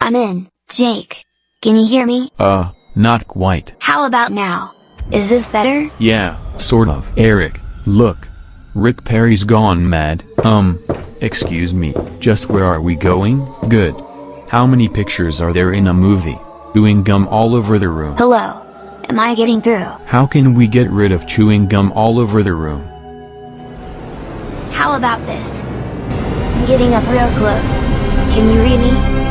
I'm in, Jake. Can you hear me? Not quite. How about now? Is this better? Yeah, sort of. Eric, look. Rick Perry's gone mad. Excuse me, just where are we going? Good. How many pictures are there in a movie? Chewing gum all over the room. Hello? Am I getting through? How can we get rid of chewing gum all over the room? How about this? I'm getting up real close. Can you read me?